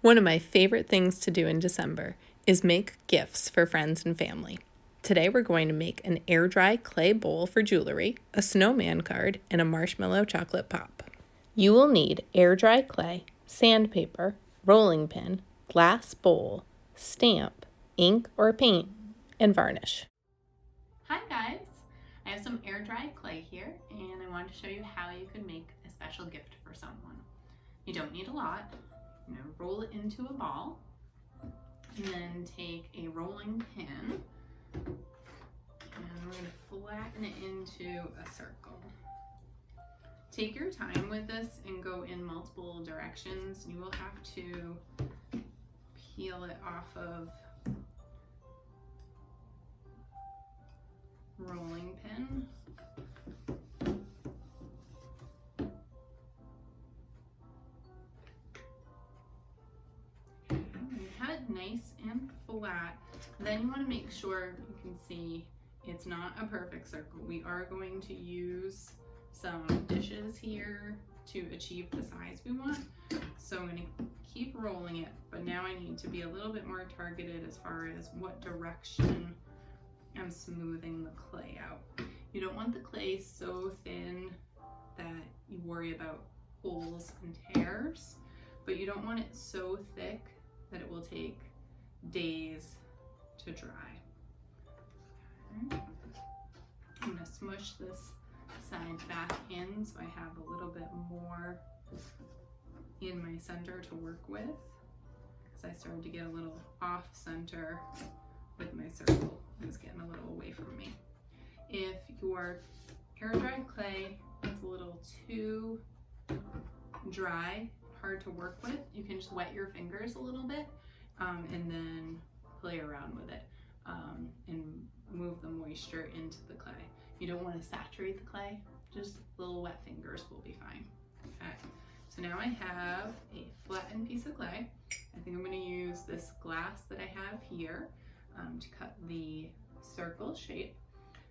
One of my favorite things to do in December is make gifts for friends and family. Today we're going to make an air dry clay bowl for jewelry, a snowman card, and a marshmallow chocolate pop. You will need air dry clay, sandpaper, rolling pin, glass bowl, stamp, ink or paint, and varnish. Hi guys! I have some air dry clay here and I wanted to show you how you could make a special gift for someone. You don't need a lot. I'm going to roll it into a ball and then take a rolling pin and we're going to flatten it into a circle. Take your time with this and go in multiple directions. You will have to peel it off of rolling pin. Have it nice and flat. Then you want to make sure you can see it's not a perfect circle. We are going to use some dishes here to achieve the size we want. So I'm going to keep rolling it, but now I need to be a little bit more targeted as far as what direction I'm smoothing the clay out. You don't want the clay so thin that you worry about holes and tears, but you don't want it so thick that it will take days to dry. Okay. I'm going to smush this side back in so I have a little bit more in my center to work with, because I started to get a little off center with my circle. It was getting a little away from me. If your air dry clay is a little too dry, hard to work with, you can just wet your fingers a little bit and then play around with it and move the moisture into the clay. You don't want to saturate the clay, just little wet fingers will be fine. Okay, so now I have a flattened piece of clay. I think I'm going to use this glass that I have here to cut the circle shape.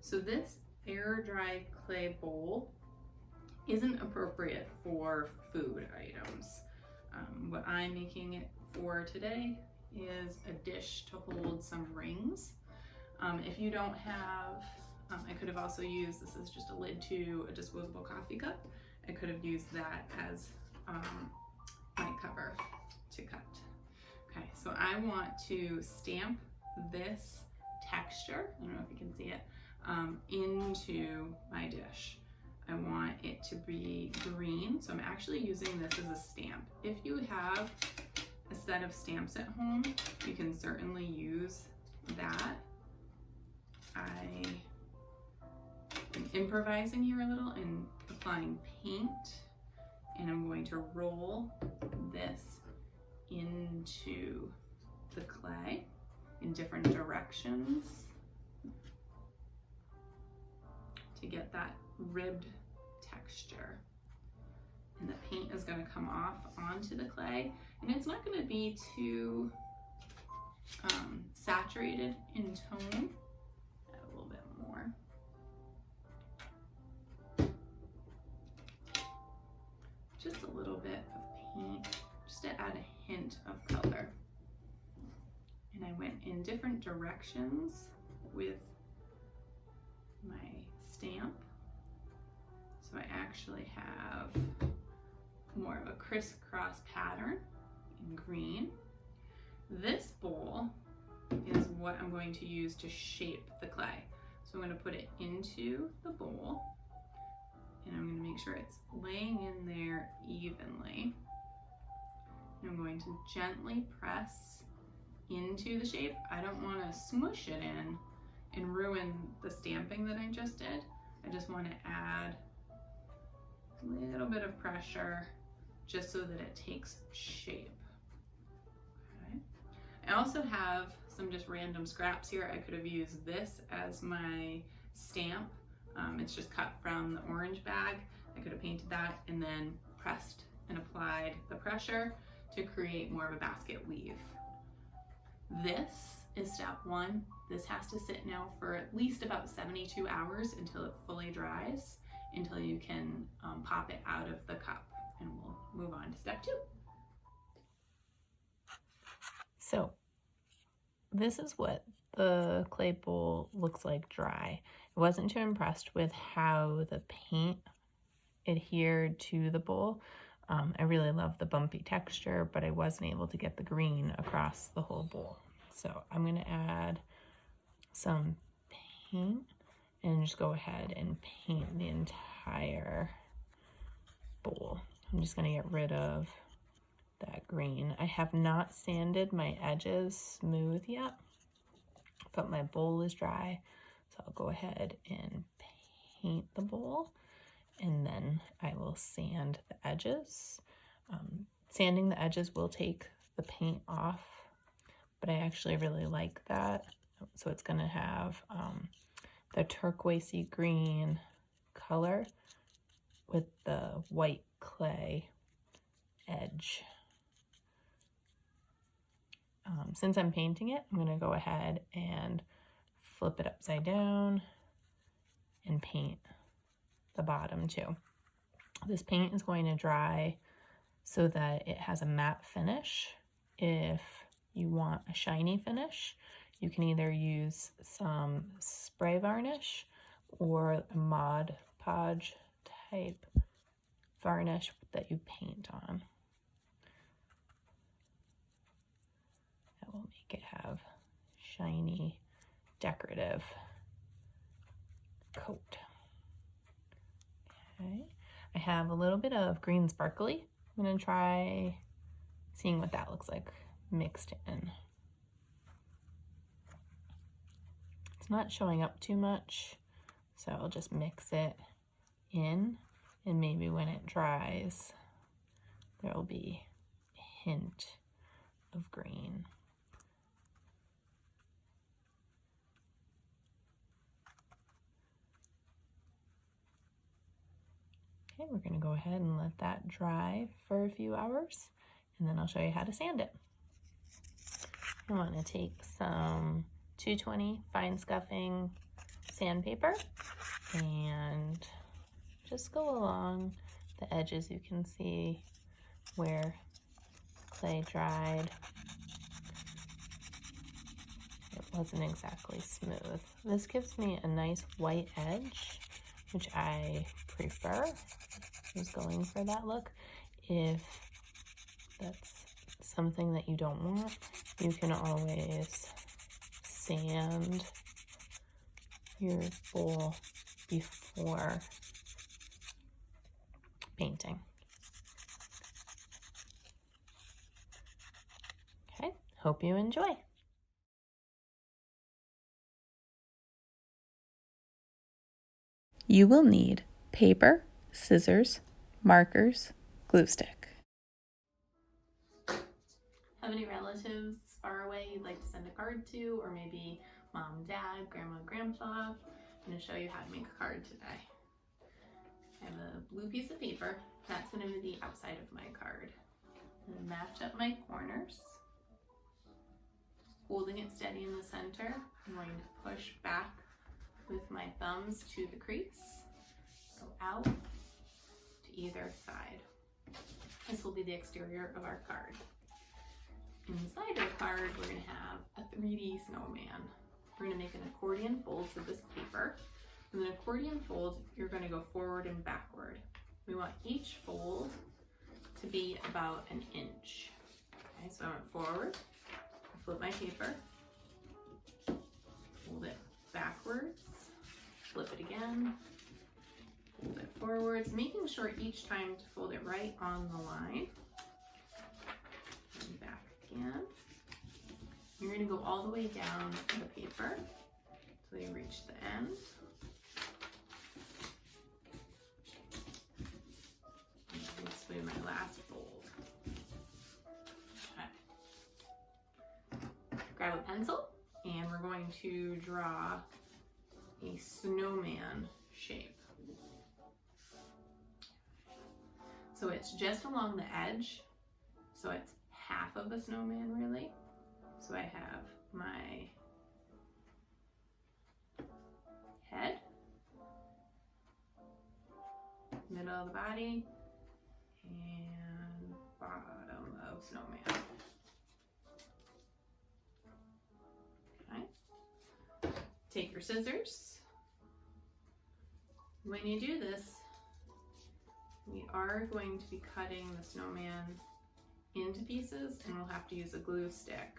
So this air dry clay bowl isn't appropriate for food items. What I'm making it for today is a dish to hold some rings. If you don't have, I could have also used, this is just a lid to a disposable coffee cup. I could have used that as my cover to cut. Okay, so I want to stamp this texture, I don't know if you can see it, into my dish. I want it to be green, so I'm actually using this as a stamp. If you have a set of stamps at home, you can certainly use that. I am improvising here a little and applying paint, and I'm going to roll this into the clay in different directions to get that ribbed texture. And the paint is going to come off onto the clay, and it's not going to be too saturated in tone. Add a little bit more. Just a little bit of paint, just to add a hint of color. And I went in different directions with my stamp. So I actually have more of a crisscross pattern in green. This bowl is what I'm going to use to shape the clay. So I'm going to put it into the bowl and I'm going to make sure it's laying in there evenly. And I'm going to gently press into the shape. I don't want to smush it in and ruin the stamping that I just did. I just want to add a little bit of pressure just so that it takes shape. Okay. I also have some just random scraps here. I could have used this as my stamp. It's just cut from the orange bag. I could have painted that and then pressed and applied the pressure to create more of a basket weave. This is step one. This has to sit now for at least about 72 hours until it fully dries, until you can pop it out of the cup, and we'll move on to step two. So this is what the clay bowl looks like dry. I wasn't too impressed with how the paint adhered to the bowl. I really love the bumpy texture, but I wasn't able to get the green across the whole bowl. So I'm going to add some paint and just go ahead and paint the entire bowl. I'm just going to get rid of that green. I have not sanded my edges smooth yet, but my bowl is dry, so I'll go ahead and paint the bowl, and then I will sand the edges. Sanding the edges will take the paint off, but I actually really like that. So it's going to have the turquoisey green color with the white clay edge. Since I'm painting it, I'm going to go ahead and flip it upside down and paint the bottom too. This paint is going to dry so that it has a matte finish. If you want a shiny finish, you can either use some spray varnish or a Mod Podge type varnish that you paint on. That will make it have shiny, decorative coat. Okay, I have a little bit of green sparkly. I'm going to try seeing what that looks like mixed in. It's not showing up too much, so I'll just mix it in, and maybe when it dries, there will be a hint of green. Okay, we're going to go ahead and let that dry for a few hours, and then I'll show you how to sand it. I want to take some 220 fine scuffing sandpaper and just go along the edges. You can see where clay dried. It wasn't exactly smooth. This gives me a nice white edge, which I prefer. I was going for that look. If that's something that you don't want, you can always sand your bowl before painting. Okay, hope you enjoy. You will need paper, scissors, markers, glue stick. Have any relatives far away you'd like to send a card to, or maybe mom, dad, grandma, grandpa? I'm going to show you how to make a card today. I have a blue piece of paper. That's going to be the outside of my card. I'm going to match up my corners. Holding it steady in the center, I'm going to push back with my thumbs to the crease. Go out to either side. This will be the exterior of our card. Inside our card, we're going to have a 3D snowman. We're going to make an accordion fold to this paper. With an accordion fold, you're going to go forward and backward. We want each fold to be about an inch. Okay, so I went forward, I flip my paper, fold it backwards, flip it again, fold it forwards, making sure each time to fold it right on the line. And back again. You're going to go all the way down the paper until you reach the end. And this will be my last fold. Okay. Grab a pencil and we're going to draw a snowman shape. So it's just along the edge, so it's half of a snowman really. So I have my head, middle of the body, and bottom of snowman. take your scissors. When you do this, we are going to be cutting the snowman into pieces, and we'll have to use a glue stick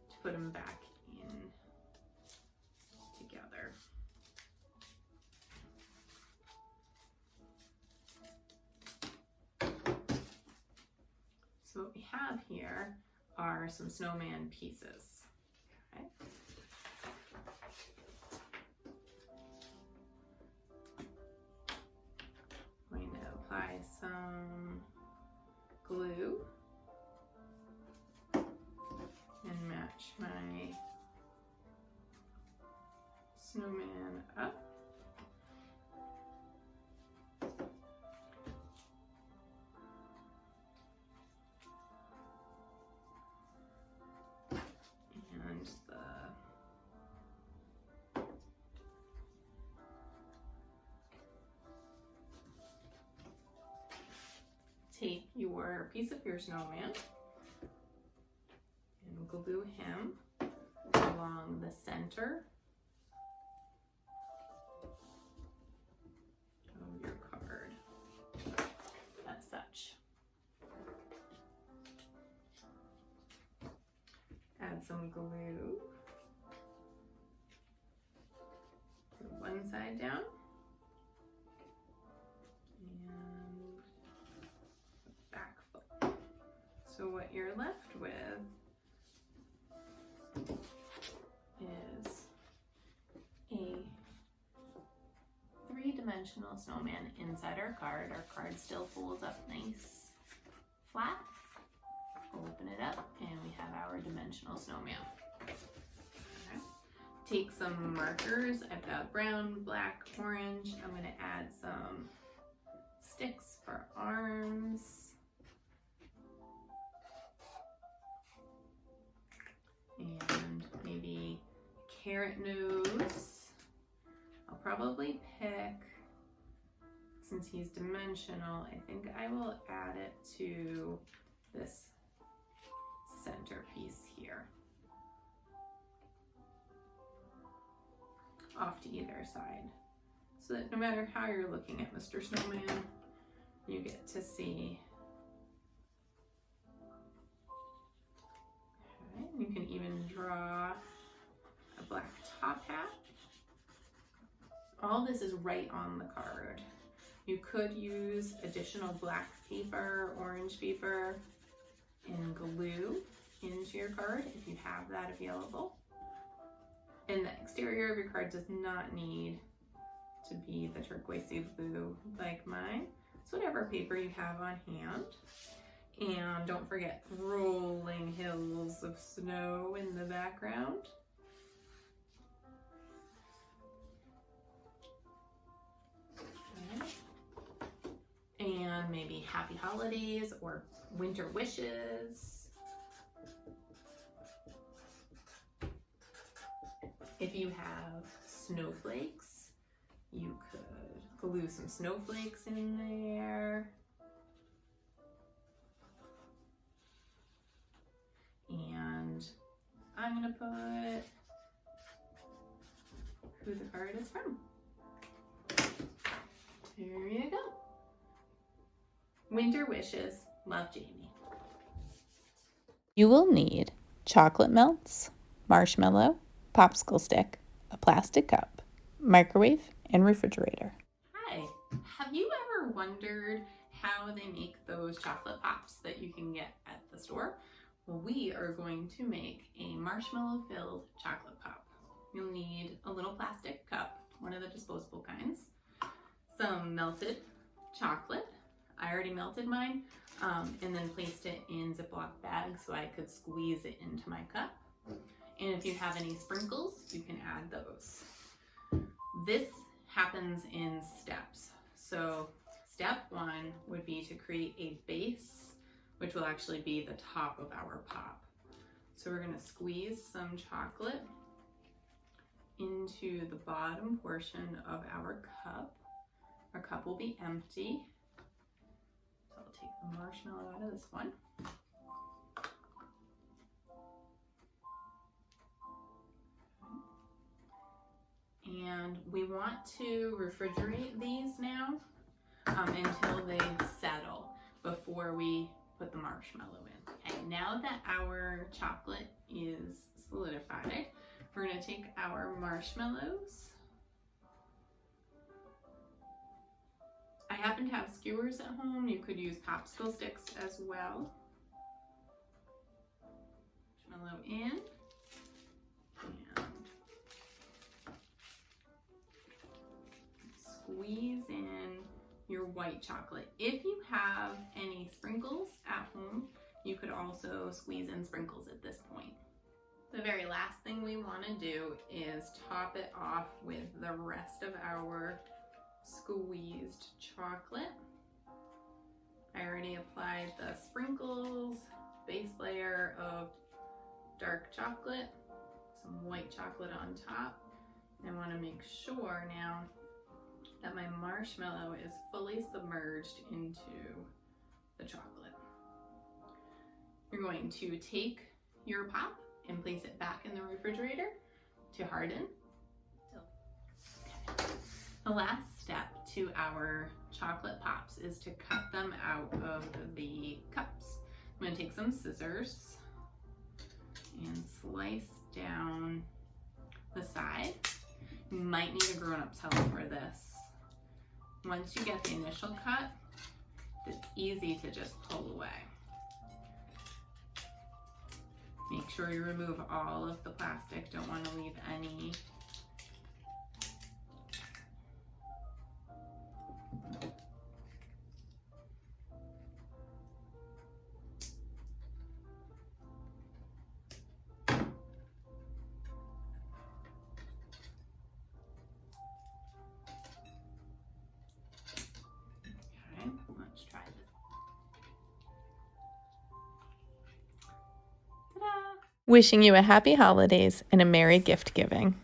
to put them back in together. So what we have here are some snowman pieces. Okay. I'm going to apply some glue and match my snowman up. And take your piece of your snowman and glue him along the center of your card, as such. Add some glue. Put one side down. And back foot. So what you're left with is a three-dimensional snowman inside our card. Our card still folds up nice, flat. Open it up, and we have our dimensional snowman. Okay. Take some markers. I've got brown, black, orange. I'm going to add some sticks for arms. And maybe carrot nose. I'll probably pick, since he's dimensional, I think I will add it to this centerpiece here, off to either side, so that no matter how you're looking at Mr. Snowman, you get to see. Okay, you can even draw a black top hat. All this is right on the card. You could use additional black paper, orange paper, and glue into your card if you have that available. And the exterior of your card does not need to be the turquoisey blue like mine. So whatever paper you have on hand. And don't forget rolling hills of snow in the background. Okay. And maybe happy holidays or winter wishes. If you have snowflakes, you could glue some snowflakes in there. And I'm gonna put who the card is from. There you go. Winter wishes, love, Jamie. You will need chocolate melts, marshmallow, popsicle stick, a plastic cup, microwave, and refrigerator. Hi, have you ever wondered how they make those chocolate pops that you can get at the store? Well, we are going to make a marshmallow-filled chocolate pop. You'll need a little plastic cup, one of the disposable kinds, some melted chocolate. I already melted mine, and then placed it in Ziploc bags so I could squeeze it into my cup. And if you have any sprinkles, you can add those. This happens in steps. So step one would be to create a base, which will actually be the top of our pop. So we're gonna squeeze some chocolate into the bottom portion of our cup. Our cup will be empty. So I'll take the marshmallow out of this one. want to refrigerate these now until they settle before we put the marshmallow in. Okay, now that our chocolate is solidified, we're going to take our marshmallows. I happen to have skewers at home. You could use popsicle sticks as well. Marshmallow in. And squeeze in your white chocolate. If you have any sprinkles at home, you could also squeeze in sprinkles at this point. The very last thing we want to do is top it off with the rest of our squeezed chocolate. I already applied the sprinkles, base layer of dark chocolate, some white chocolate on top. I want to make sure now that my marshmallow is fully submerged into the chocolate. You're going to take your pop and place it back in the refrigerator to harden. Okay. The last step to our chocolate pops is to cut them out of the cups. I'm going to take some scissors and slice down the side. You might need a grown-up's help for this. Once you get the initial cut, it's easy to just pull away. Make sure you remove all of the plastic. Don't want to leave any. Okay, let's try this. Ta-da! Wishing you a happy holidays and a merry gift giving.